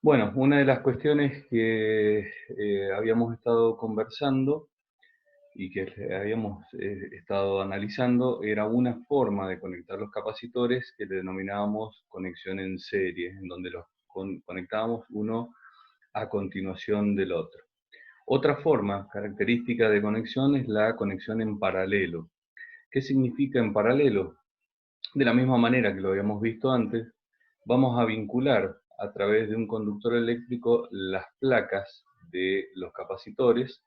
Bueno, una de las cuestiones que habíamos estado conversando y que habíamos estado analizando era una forma de conectar los capacitores que le denominábamos conexión en serie, en donde los conectábamos uno a continuación del otro. Otra forma característica de conexión es la conexión en paralelo. ¿Qué significa en paralelo? De la misma manera que lo habíamos visto antes, vamos a vincular a través de un conductor eléctrico las placas de los capacitores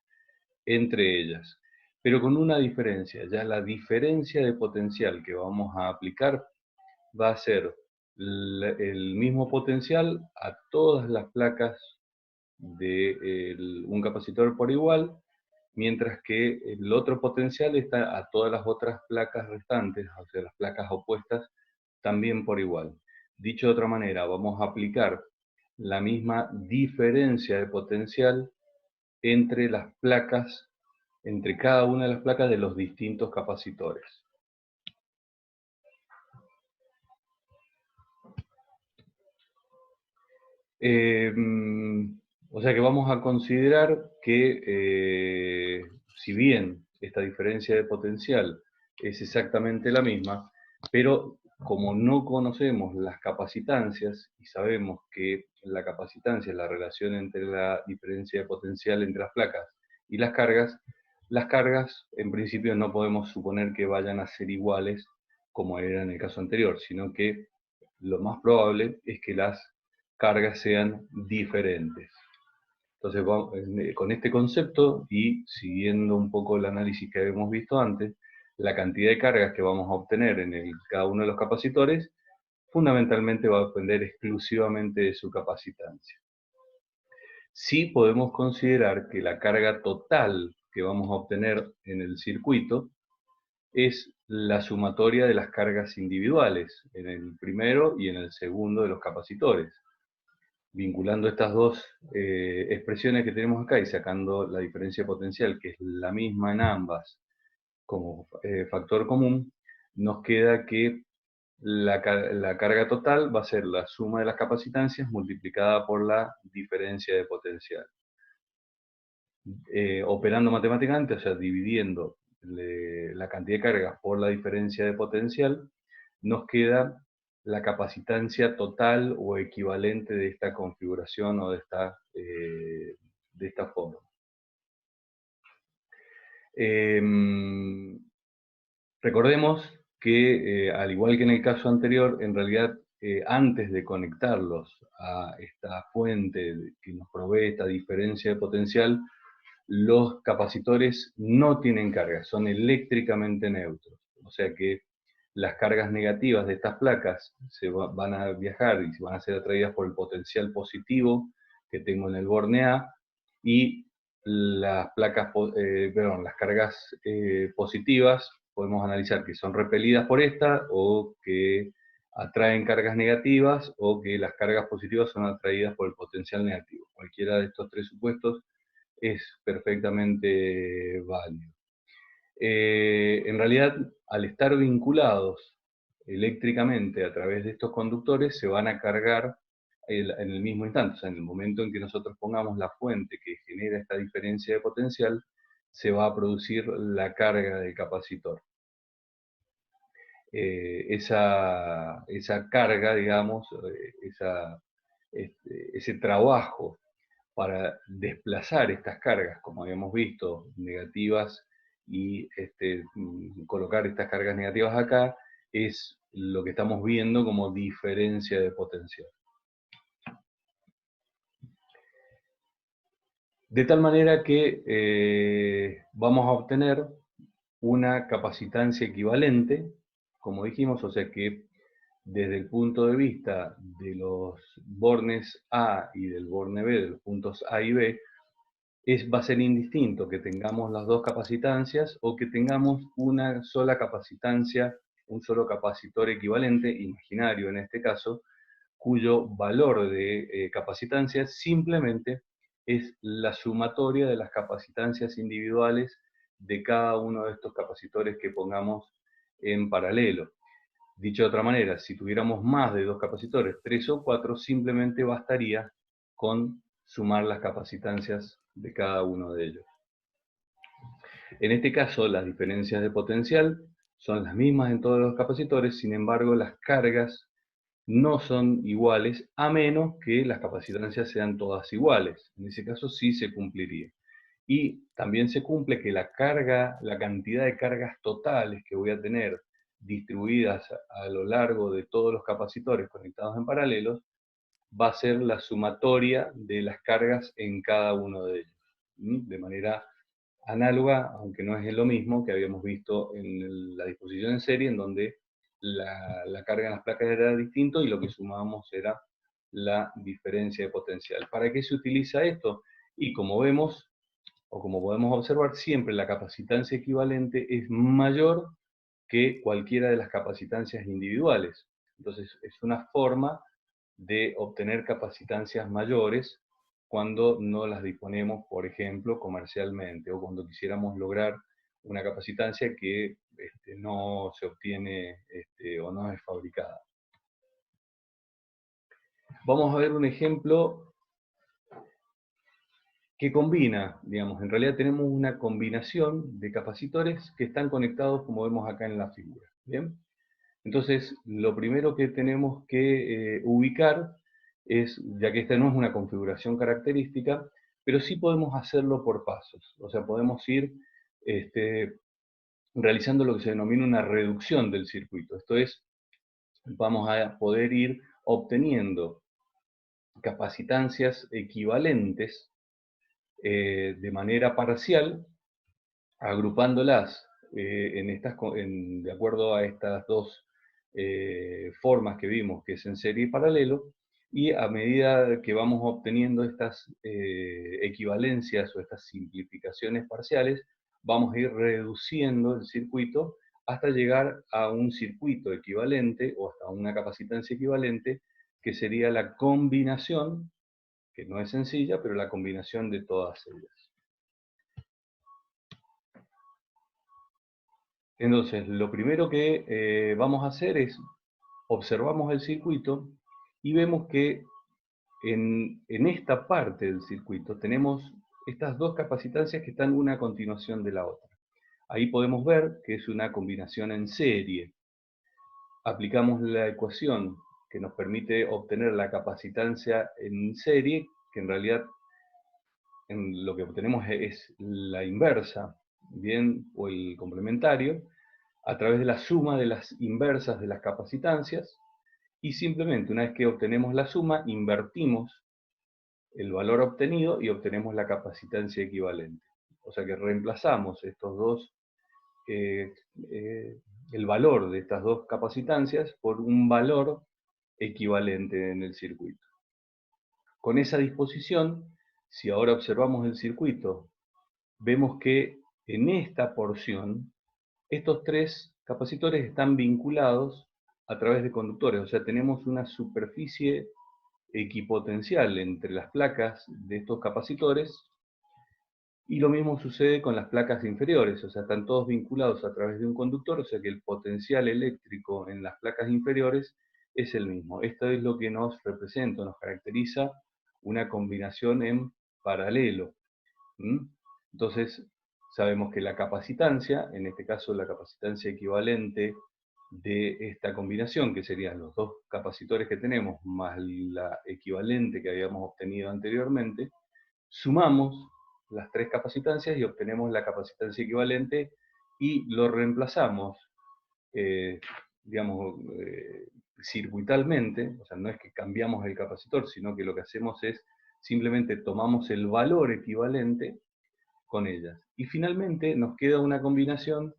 entre ellas, pero con una diferencia. Ya la diferencia de potencial que vamos a aplicar va a ser el mismo potencial a todas las placas de un capacitor por igual, mientras que el otro potencial está a todas las otras placas restantes, o sea, las placas opuestas, también por igual. Dicho de otra manera, vamos a aplicar la misma diferencia de potencial entre las placas, entre cada una de las placas de los distintos capacitores. Eh, o sea que vamos a considerar que si bien esta diferencia de potencial es exactamente la misma, pero como no conocemos las capacitancias y sabemos que la capacitancia es la relación entre la diferencia de potencial entre las placas y las cargas en principio no podemos suponer que vayan a ser iguales como era en el caso anterior, sino que lo más probable es que las cargas sean diferentes. Entonces, con este concepto y siguiendo un poco el análisis que habíamos visto antes, la cantidad de cargas que vamos a obtener en cada uno de los capacitores fundamentalmente va a depender exclusivamente de su capacitancia. Sí podemos considerar que la carga total que vamos a obtener en el circuito es la sumatoria de las cargas individuales en el primero y en el segundo de los capacitores. Vinculando estas dos expresiones que tenemos acá y sacando la diferencia potencial, que es la misma en ambas, como factor común, nos queda que la carga total va a ser la suma de las capacitancias multiplicada por la diferencia de potencial. Operando matemáticamente, o sea, dividiendo la cantidad de cargas por la diferencia de potencial, nos queda la capacitancia total o equivalente de esta configuración o de esta forma. Recordemos que, al igual que en el caso anterior, en realidad, antes de conectarlos a esta fuente que nos provee esta diferencia de potencial, los capacitores no tienen carga, son eléctricamente neutros. O sea que las cargas negativas de estas placas van a viajar y van a ser atraídas por el potencial positivo que tengo en el borne A, y las cargas positivas podemos analizar que son repelidas por esta, o que atraen cargas negativas, o que las cargas positivas son atraídas por el potencial negativo. Cualquiera de estos tres supuestos es perfectamente válido. En realidad, al estar vinculados eléctricamente a través de estos conductores, se van a cargar en el mismo instante. O sea, en el momento en que nosotros pongamos la fuente que genera esta diferencia de potencial, se va a producir la carga del capacitor. Esa carga, digamos, ese trabajo para desplazar estas cargas, como habíamos visto, negativas, y colocar estas cargas negativas acá, es lo que estamos viendo como diferencia de potencial. De tal manera que vamos a obtener una capacitancia equivalente, como dijimos, o sea que desde el punto de vista de los bornes A y del borne B, de los puntos A y B, va a ser indistinto que tengamos las dos capacitancias o que tengamos una sola capacitancia, un solo capacitor equivalente, imaginario en este caso, cuyo valor de capacitancia simplemente es la sumatoria de las capacitancias individuales de cada uno de estos capacitores que pongamos en paralelo. Dicho de otra manera, si tuviéramos más de dos capacitores, 3 o 4, simplemente bastaría con sumar las capacitancias de cada uno de ellos. En este caso, las diferencias de potencial son las mismas en todos los capacitores, sin embargo, las cargas no son iguales a menos que las capacitancias sean todas iguales. En ese caso sí se cumpliría. Y también se cumple que la carga, la cantidad de cargas totales que voy a tener distribuidas a lo largo de todos los capacitores conectados en paralelo va a ser la sumatoria de las cargas en cada uno de ellos. De manera análoga, aunque no es lo mismo que habíamos visto en la disposición en serie, en donde la carga en las placas era distinto y lo que sumábamos era la diferencia de potencial. ¿Para qué se utiliza esto? Y como vemos, o como podemos observar, siempre la capacitancia equivalente es mayor que cualquiera de las capacitancias individuales. Entonces, es una forma de obtener capacitancias mayores cuando no las disponemos, por ejemplo, comercialmente, o cuando quisiéramos lograr una capacitancia que no se obtiene o no es fabricada. Vamos a ver un ejemplo que combina, digamos, en realidad tenemos una combinación de capacitores que están conectados como vemos acá en la figura. ¿Bien? Entonces, lo primero que tenemos que ubicar es, ya que esta no es una configuración característica, pero sí podemos hacerlo por pasos. O sea, podemos ir realizando lo que se denomina una reducción del circuito. Esto es, vamos a poder ir obteniendo capacitancias equivalentes de manera parcial, agrupándolas de acuerdo a estas dos formas que vimos, que es en serie y paralelo, y a medida que vamos obteniendo estas equivalencias o estas simplificaciones parciales, vamos a ir reduciendo el circuito hasta llegar a un circuito equivalente o hasta una capacitancia equivalente, que sería la combinación, que no es sencilla, pero la combinación de todas ellas. Entonces, lo primero que vamos a hacer es, observamos el circuito y vemos que en esta parte del circuito tenemos estas dos capacitancias que están una a continuación de la otra. Ahí podemos ver que es una combinación en serie. Aplicamos la ecuación que nos permite obtener la capacitancia en serie, que en realidad lo que obtenemos es la inversa, bien, o el complementario, a través de la suma de las inversas de las capacitancias, y simplemente una vez que obtenemos la suma, invertimos el valor obtenido y obtenemos la capacitancia equivalente. O sea que reemplazamos estos dos, el valor de estas dos capacitancias por un valor equivalente en el circuito. Con esa disposición, si ahora observamos el circuito, vemos que en esta porción estos tres capacitores están vinculados a través de conductores, o sea, tenemos una superficie equipotencial entre las placas de estos capacitores, y lo mismo sucede con las placas inferiores, o sea, están todos vinculados a través de un conductor, o sea que el potencial eléctrico en las placas inferiores es el mismo. Esto es lo que nos representa, nos caracteriza una combinación en paralelo. Entonces, sabemos que la capacitancia, en este caso la capacitancia equivalente de esta combinación, que serían los dos capacitores que tenemos, más la equivalente que habíamos obtenido anteriormente, sumamos las tres capacitancias y obtenemos la capacitancia equivalente y lo reemplazamos, digamos, circuitalmente, o sea, no es que cambiamos el capacitor, sino que lo que hacemos es simplemente tomamos el valor equivalente con ellas. Y finalmente nos queda una combinación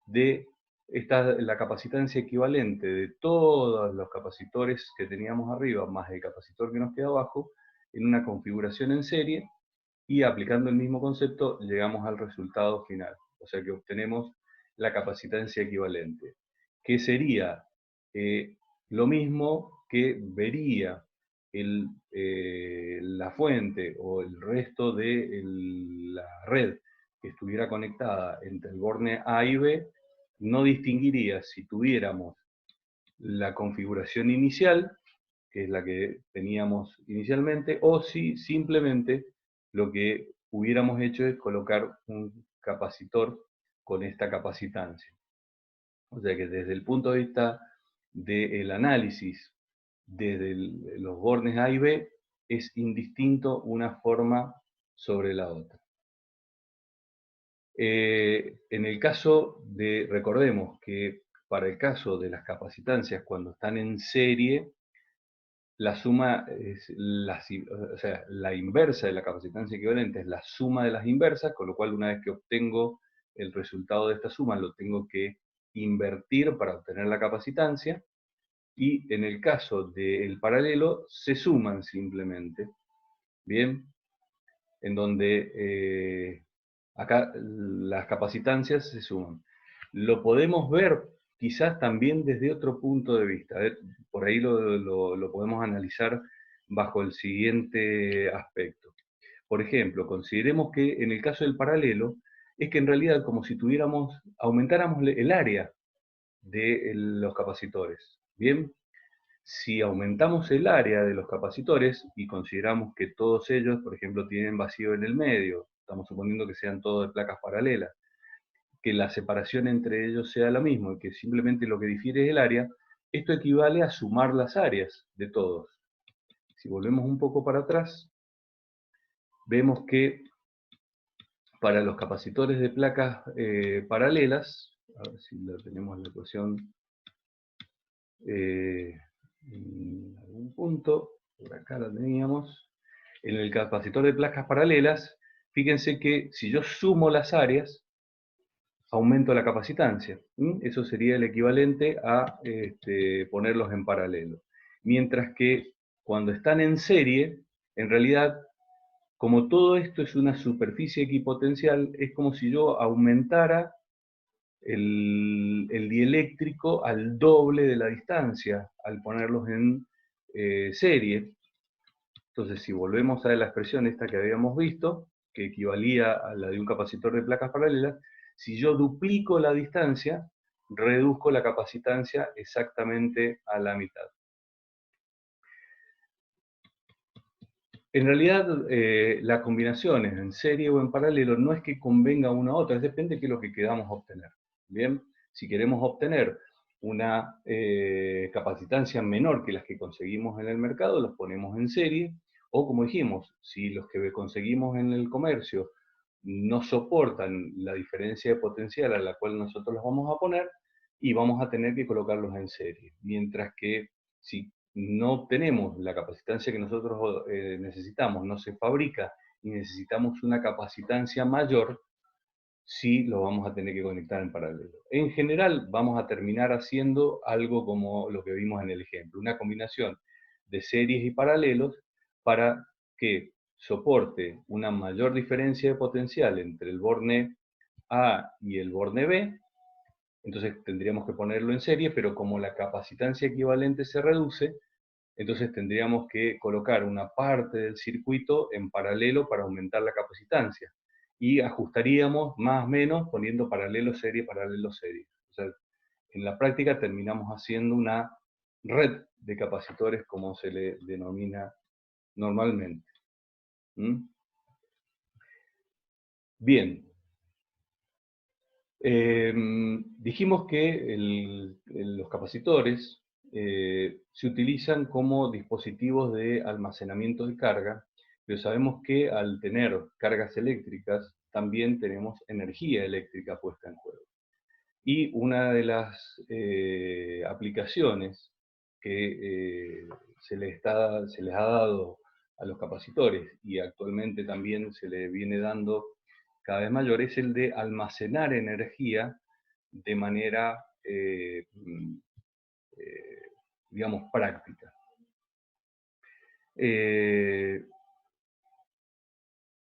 de la capacitancia equivalente de todos los capacitores que teníamos arriba, más el capacitor que nos queda abajo, en una configuración en serie, y aplicando el mismo concepto llegamos al resultado final. O sea que obtenemos la capacitancia equivalente, que sería lo mismo que vería la fuente o el resto de la red que estuviera conectada entre el borne A y B. No distinguiría si tuviéramos la configuración inicial que es la que teníamos inicialmente, o si simplemente lo que hubiéramos hecho es colocar un capacitor con esta capacitancia. O sea que desde el punto de vista del análisis, desde los bornes A y B, es indistinto una forma sobre la otra. En el caso de, recordemos que para el caso de las capacitancias, cuando están en serie, la suma es o sea, la inversa de la capacitancia equivalente es la suma de las inversas, con lo cual una vez que obtengo el resultado de esta suma, lo tengo que invertir para obtener la capacitancia, y en el caso del paralelo, se suman simplemente, ¿bien? En donde acá las capacitancias se suman. Lo podemos ver quizás también desde otro punto de vista. Por ahí lo podemos analizar bajo el siguiente aspecto. Por ejemplo, consideremos que en el caso del paralelo, es que en realidad como si aumentáramos el área de los capacitores. Bien, si aumentamos el área de los capacitores y consideramos que todos ellos, por ejemplo, tienen vacío en el medio, estamos suponiendo que sean todos de placas paralelas, que la separación entre ellos sea la misma, que simplemente lo que difiere es el área, esto equivale a sumar las áreas de todos. Si volvemos un poco para atrás, vemos que para los capacitores de placas paralelas, a ver si la tenemos la ecuación en algún punto, por acá la teníamos, en el capacitor de placas paralelas, fíjense que si yo sumo las áreas, aumento la capacitancia. Eso sería el equivalente a ponerlos en paralelo. Mientras que cuando están en serie, en realidad, como todo esto es una superficie equipotencial, es como si yo aumentara el dieléctrico al doble de la distancia al ponerlos en serie. Entonces, si volvemos a la expresión esta que habíamos visto, que equivalía a la de un capacitor de placas paralelas, si yo duplico la distancia, reduzco la capacitancia exactamente a la mitad. En realidad, las combinaciones en serie o en paralelo no es que convenga una a otra, depende de qué es lo que queramos obtener. Bien, si queremos obtener una capacitancia menor que las que conseguimos en el mercado, los ponemos en serie, o como dijimos, si los que conseguimos en el comercio no soportan la diferencia de potencial a la cual nosotros los vamos a poner, y vamos a tener que colocarlos en serie. Mientras que si no obtenemos la capacitancia que nosotros necesitamos, no se fabrica y necesitamos una capacitancia mayor, sí lo vamos a tener que conectar en paralelo. En general vamos a terminar haciendo algo como lo que vimos en el ejemplo, una combinación de series y paralelos para que soporte una mayor diferencia de potencial entre el borne A y el borne B. Entonces tendríamos que ponerlo en serie, pero como la capacitancia equivalente se reduce, entonces tendríamos que colocar una parte del circuito en paralelo para aumentar la capacitancia. Y ajustaríamos más o menos poniendo paralelo serie, paralelo serie. O sea, en la práctica terminamos haciendo una red de capacitores, como se le denomina normalmente. ¿Mm? Bien. Dijimos que los capacitores se utilizan como dispositivos de almacenamiento de carga, pero sabemos que al tener cargas eléctricas también tenemos energía eléctrica puesta en juego. Y una de las aplicaciones que se les ha dado a los capacitores, y actualmente también se le viene dando cada vez mayor, es el de almacenar energía de manera, digamos, práctica.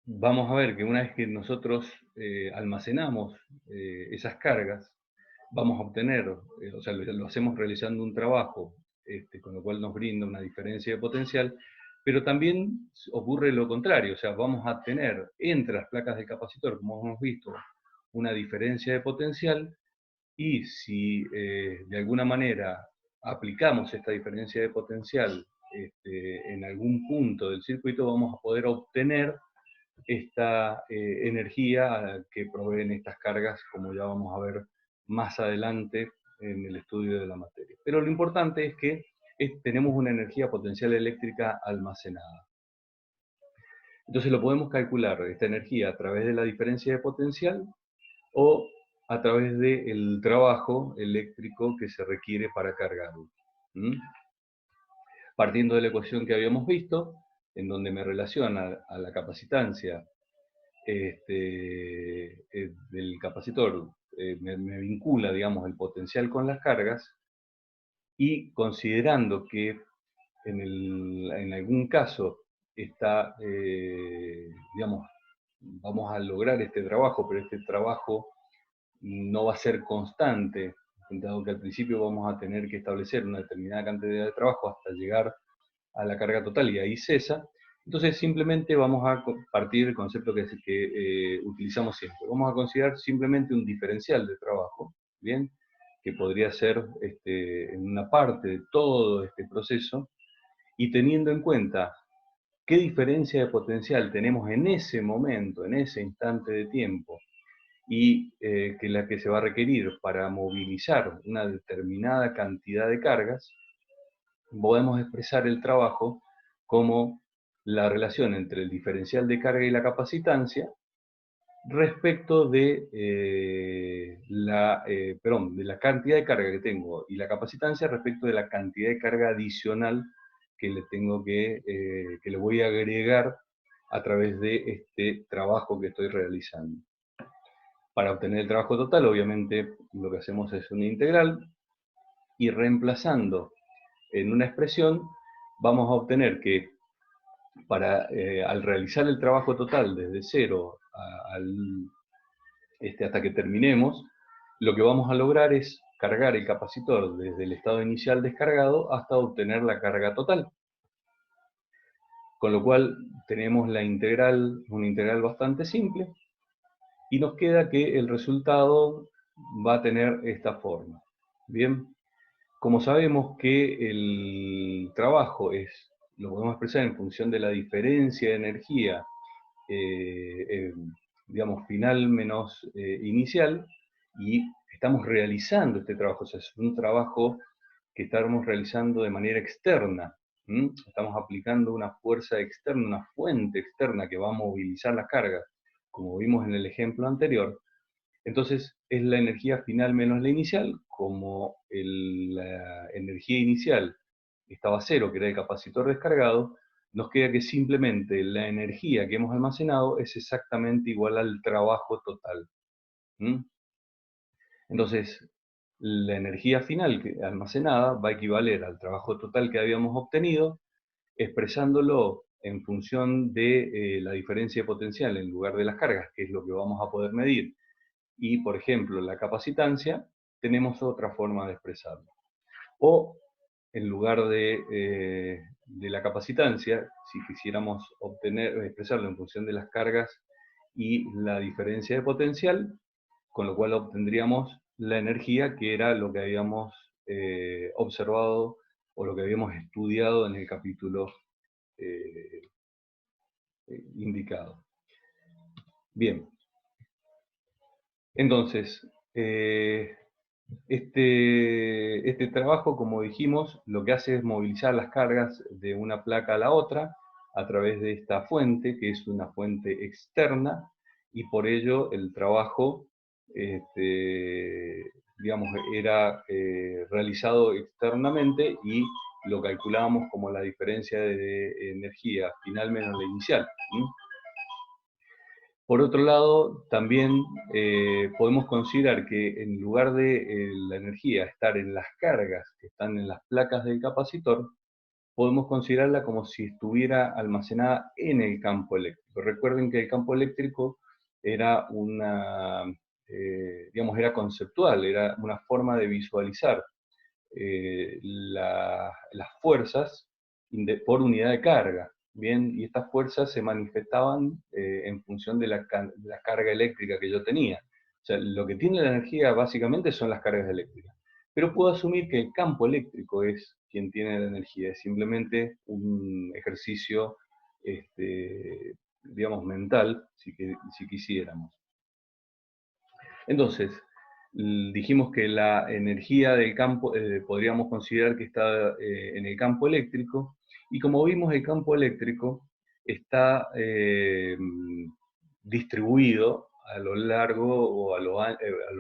Vamos a ver que una vez que nosotros almacenamos esas cargas, vamos a obtener, o sea, lo hacemos realizando un trabajo, con lo cual nos brinda una diferencia de potencial, pero también ocurre lo contrario, o sea, vamos a tener entre las placas del capacitor, como hemos visto, una diferencia de potencial, y si de alguna manera aplicamos esta diferencia de potencial en algún punto del circuito vamos a poder obtener esta energía que proveen estas cargas, como ya vamos a ver más adelante en el estudio de la materia. Pero lo importante es que tenemos una energía potencial eléctrica almacenada. Entonces lo podemos calcular, esta energía, a través de la diferencia de potencial o a través del trabajo eléctrico que se requiere para cargarlo. Partiendo de la ecuación que habíamos visto, en donde me relaciona a la capacitancia del capacitor, me vincula, digamos, el potencial con las cargas, y considerando que en algún caso está, digamos, vamos a lograr este trabajo, pero este trabajo no va a ser constante, dado que al principio vamos a tener que establecer una determinada cantidad de trabajo hasta llegar a la carga total y ahí cesa. Entonces simplemente vamos a partir del concepto que utilizamos siempre. Vamos a considerar simplemente un diferencial de trabajo, ¿bien? Que podría ser en una parte de todo este proceso, y teniendo en cuenta qué diferencia de potencial tenemos en ese momento, en ese instante de tiempo, y que la que se va a requerir para movilizar una determinada cantidad de cargas, podemos expresar el trabajo como la relación entre el diferencial de carga y la capacitancia respecto de la cantidad de carga que tengo, y la capacitancia respecto de la cantidad de carga adicional que que le voy a agregar a través de este trabajo que estoy realizando. Para obtener el trabajo total, obviamente, lo que hacemos es una integral, y reemplazando en una expresión, vamos a obtener que al realizar el trabajo total desde cero hasta que terminemos, lo que vamos a lograr es cargar el capacitor desde el estado inicial descargado hasta obtener la carga total. Con lo cual tenemos una integral bastante simple, y nos queda que el resultado va a tener esta forma. Bien, como sabemos que el trabajo lo podemos expresar en función de la diferencia de energía, digamos, final menos inicial, y estamos realizando este trabajo, o sea, es un trabajo que estamos realizando de manera externa. Estamos aplicando una fuerza externa, una fuente externa que va a movilizar las cargas, como vimos en el ejemplo anterior. Entonces es la energía final menos la inicial. Como la energía inicial estaba a cero, que era el capacitor descargado, nos queda que simplemente la energía que hemos almacenado es exactamente igual al trabajo total. Entonces, la energía final almacenada va a equivaler al trabajo total que habíamos obtenido, expresándolo en función de la diferencia de potencial en lugar de las cargas, que es lo que vamos a poder medir. Y, por ejemplo, la capacitancia, tenemos otra forma de expresarlo. O, en lugar de la capacitancia, si quisiéramos expresarlo en función de las cargas y la diferencia de potencial, con lo cual obtendríamos la energía, que era lo que habíamos observado o lo que habíamos estudiado en el capítulo indicado. Bien, entonces, este trabajo, como dijimos, lo que hace es movilizar las cargas de una placa a la otra a través de esta fuente, que es una fuente externa, y por ello el trabajo, digamos, era realizado externamente, y lo calculábamos como la diferencia de energía final menos la inicial. Por otro lado, también podemos considerar que en lugar de la energía estar en las cargas que están en las placas del capacitor, podemos considerarla como si estuviera almacenada en el campo eléctrico. Recuerden que el campo eléctrico era digamos, era conceptual, era una forma de visualizar las fuerzas por unidad de carga. Bien, y estas fuerzas se manifestaban en función de la carga eléctrica que yo tenía. O sea, lo que tiene la energía básicamente son las cargas eléctricas. pero puedo asumir que el campo eléctrico es quien tiene la energía, es simplemente un ejercicio, digamos, mental, si quisiéramos. Entonces, dijimos que la energía del campo podríamos considerar que está en el campo eléctrico, y como vimos el campo eléctrico está distribuido a lo largo, a lo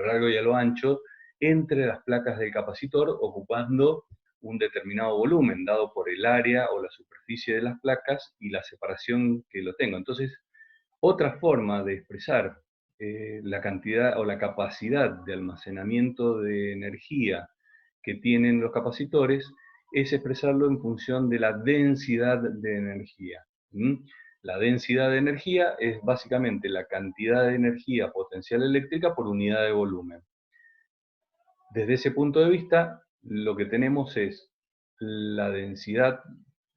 largo y a lo ancho entre las placas del capacitor, ocupando un determinado volumen dado por el área o la superficie de las placas y la separación que lo tengo. Entonces, otra forma de expresar la cantidad o la capacidad de almacenamiento de energía que tienen los capacitores es expresarlo en función de la densidad de energía. La densidad de energía es básicamente la cantidad de energía potencial eléctrica por unidad de volumen. Desde ese punto de vista, lo que tenemos es la densidad,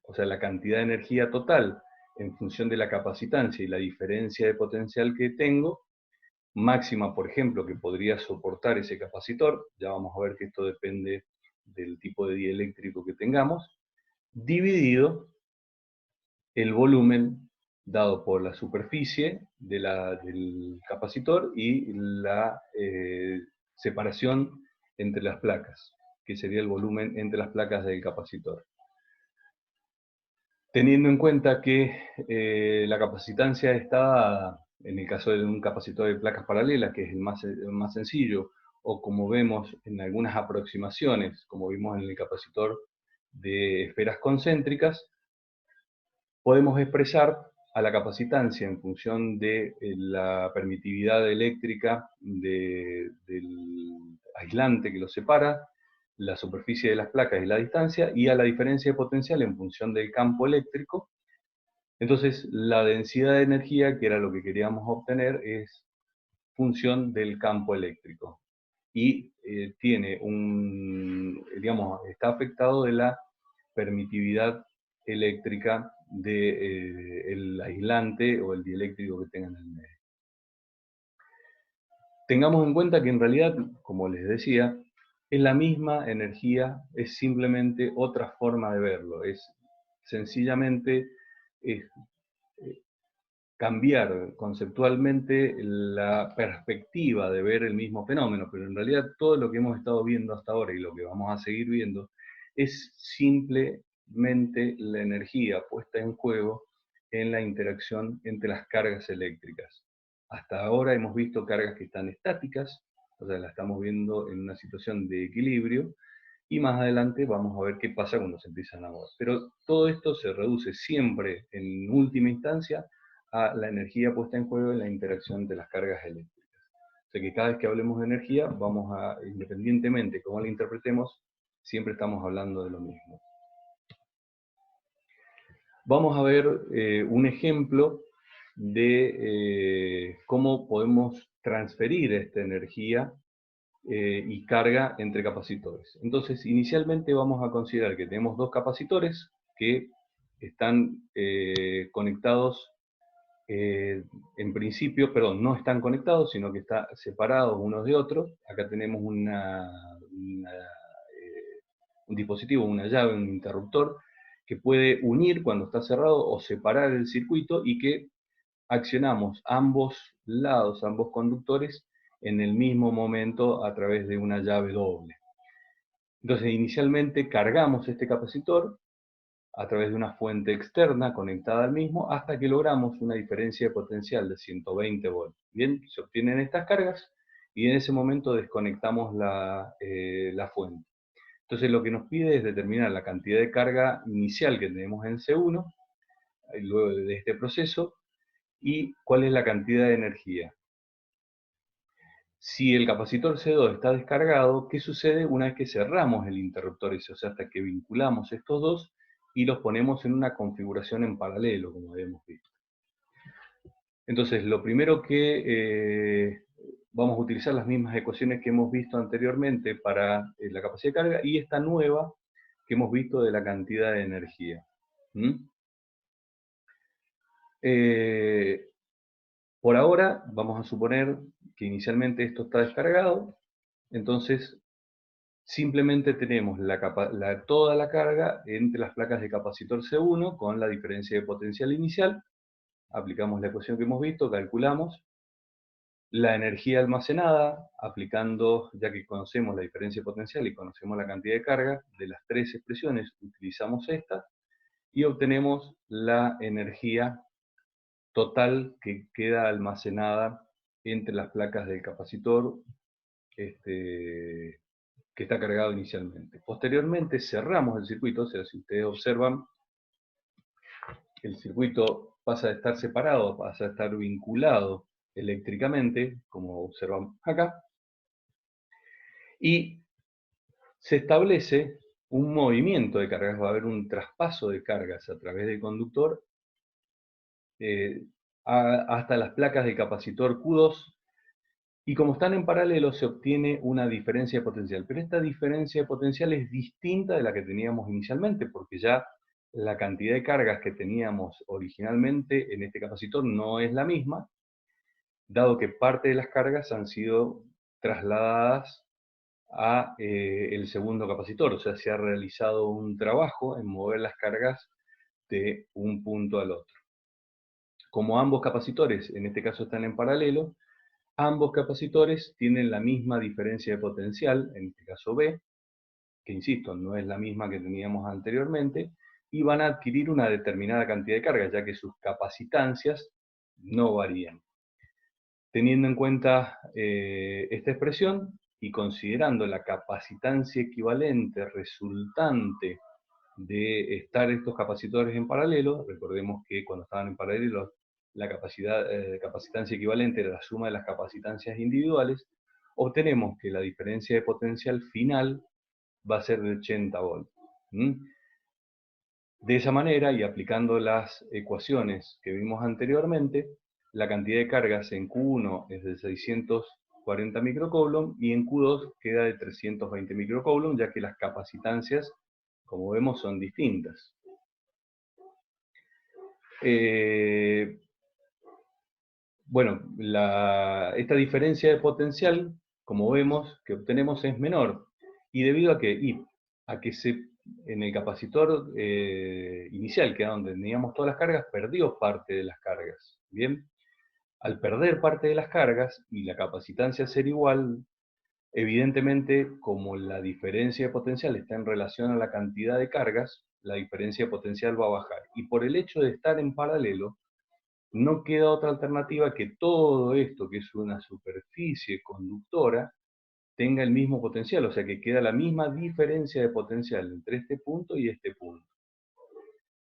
o sea, la cantidad de energía total en función de la capacitancia y la diferencia de potencial que tengo, máxima, por ejemplo, que podría soportar ese capacitor, ya vamos a ver que esto depende del tipo de dieléctrico que tengamos, dividido el volumen dado por la superficie del capacitor y la separación entre las placas, que sería el volumen entre las placas del capacitor. Teniendo en cuenta que la capacitancia está, en el caso de un capacitor de placas paralelas, que es el más sencillo, o como vemos en algunas aproximaciones, como vimos en el capacitor de esferas concéntricas, podemos expresar a la capacitancia en función de la permitividad eléctrica del aislante que lo separa, la superficie de las placas y la distancia, y a la diferencia de potencial en función del campo eléctrico. Entonces, la densidad de energía, que era lo que queríamos obtener, es función del campo eléctrico. Y tiene digamos, está afectado de la permitividad eléctrica del aislante o el dieléctrico que tengan en el medio. Tengamos en cuenta que en realidad, como les decía, es la misma energía, es simplemente otra forma de verlo, es sencillamente cambiar conceptualmente la perspectiva de ver el mismo fenómeno, pero en realidad todo lo que hemos estado viendo hasta ahora y lo que vamos a seguir viendo es simplemente la energía puesta en juego en la interacción entre las cargas eléctricas. Hasta ahora hemos visto cargas que están estáticas, o sea, las estamos viendo en una situación de equilibrio, y más adelante vamos a ver qué pasa cuando se empiezan a mover. Pero todo esto se reduce siempre, en última instancia, a la energía puesta en juego en la interacción de las cargas eléctricas. O sea que cada vez que hablemos de energía, vamos a, independientemente de cómo la interpretemos, siempre estamos hablando de lo mismo. Vamos a ver un ejemplo de cómo podemos transferir esta energía y carga entre capacitores. Entonces, inicialmente vamos a considerar que tenemos dos capacitores que están conectados, en principio, perdón, no están conectados, sino que están separados unos de otros. Acá tenemos un dispositivo, una llave, un interruptor, que puede unir cuando está cerrado o separar el circuito, y que accionamos ambos lados, ambos conductores, en el mismo momento a través de una llave doble. Entonces, inicialmente cargamos este capacitor a través de una fuente externa conectada al mismo, hasta que logramos una diferencia de potencial de 120 volts. Bien, se obtienen estas cargas y en ese momento desconectamos la fuente. Entonces, lo que nos pide es determinar la cantidad de carga inicial que tenemos en C1, luego de este proceso, y cuál es la cantidad de energía. Si el capacitor C2 está descargado, ¿qué sucede una vez que cerramos el interruptor ese? O sea, hasta que vinculamos estos dos y los ponemos en una configuración en paralelo, como habíamos visto. Entonces, lo primero que vamos a utilizar las mismas ecuaciones que hemos visto anteriormente para la capacidad de carga, y esta nueva que hemos visto de la cantidad de energía. Por ahora, vamos a suponer que inicialmente esto está descargado, entonces simplemente tenemos toda la carga entre las placas de capacitor C1 con la diferencia de potencial inicial. Aplicamos la ecuación que hemos visto, calculamos la energía almacenada, aplicando, ya que conocemos la diferencia potencial y conocemos la cantidad de carga, de las tres expresiones utilizamos esta y obtenemos la energía total que queda almacenada entre las placas del capacitor que está cargado inicialmente. Posteriormente cerramos el circuito, o sea, si ustedes observan, el circuito pasa de estar separado, pasa a estar vinculado eléctricamente, como observamos acá, y se establece un movimiento de cargas, va a haber un traspaso de cargas a través del conductor hasta las placas del capacitor Q2, y como están en paralelo se obtiene una diferencia de potencial, pero esta diferencia de potencial es distinta de la que teníamos inicialmente, porque ya la cantidad de cargas que teníamos originalmente en este capacitor no es la misma, dado que parte de las cargas han sido trasladadas a el segundo capacitor, o sea, se ha realizado un trabajo en mover las cargas de un punto al otro. Como ambos capacitores en este caso están en paralelo, ambos capacitores tienen la misma diferencia de potencial, en este caso B, que insisto, no es la misma que teníamos anteriormente, y van a adquirir una determinada cantidad de carga, ya que sus capacitancias no varían. Teniendo en cuenta esta expresión y considerando la capacitancia equivalente resultante de estar estos capacitores en paralelo, recordemos que cuando estaban en paralelo la capacitancia equivalente era la suma de las capacitancias individuales, obtenemos que la diferencia de potencial final va a ser de 80 volts. De esa manera, y aplicando las ecuaciones que vimos anteriormente, la cantidad de cargas en Q1 es de 640 microcoulomb y en Q2 queda de 320 microcoulomb, ya que las capacitancias, como vemos, son distintas. Bueno, esta diferencia de potencial, como vemos, que obtenemos es menor. ¿Y debido a qué? A que en el capacitor inicial, que era donde teníamos todas las cargas, perdió parte de las cargas. Bien, al perder parte de las cargas y la capacitancia ser igual, evidentemente, como la diferencia de potencial está en relación a la cantidad de cargas, la diferencia de potencial va a bajar. Y por el hecho de estar en paralelo, no queda otra alternativa que todo esto, que es una superficie conductora, tenga el mismo potencial, o sea que queda la misma diferencia de potencial entre este punto y este punto.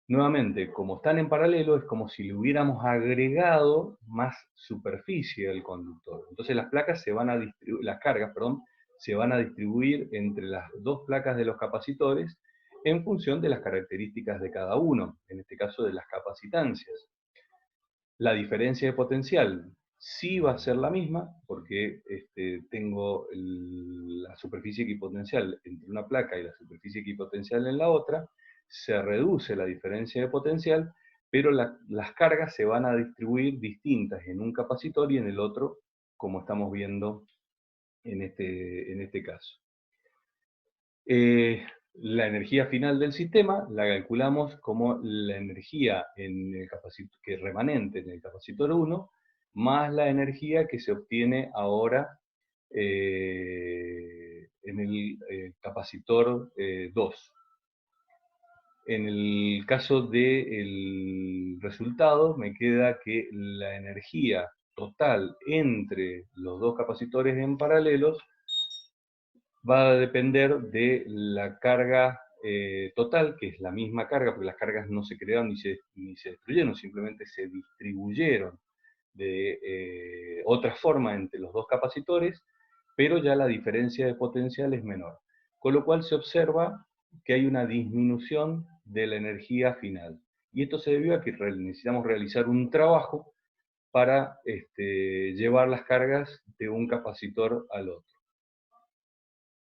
Nuevamente, como están en paralelo, es como si le hubiéramos agregado más superficie al conductor. Entonces las cargas, perdón, se van a distribuir entre las dos placas de los capacitores en función de las características de cada uno, en este caso de las capacitancias. La diferencia de potencial sí va a ser la misma, porque tengo la superficie equipotencial entre una placa y la superficie equipotencial en la otra, se reduce la diferencia de potencial, pero las cargas se van a distribuir distintas en un capacitor y en el otro, como estamos viendo en este caso. La energía final del sistema la calculamos como la energía que es remanente en el capacitor 1, más la energía que se obtiene ahora en el capacitor 2. En el caso del resultado, me queda que la energía total entre los dos capacitores en paralelos va a depender de la carga total, que es la misma carga, porque las cargas no se crearon ni se destruyeron, simplemente se distribuyeron de otra forma entre los dos capacitores, pero ya la diferencia de potencial es menor. Con lo cual se observa que hay una disminución de la energía final. Y esto se debió a que necesitamos realizar un trabajo para llevar las cargas de un capacitor al otro.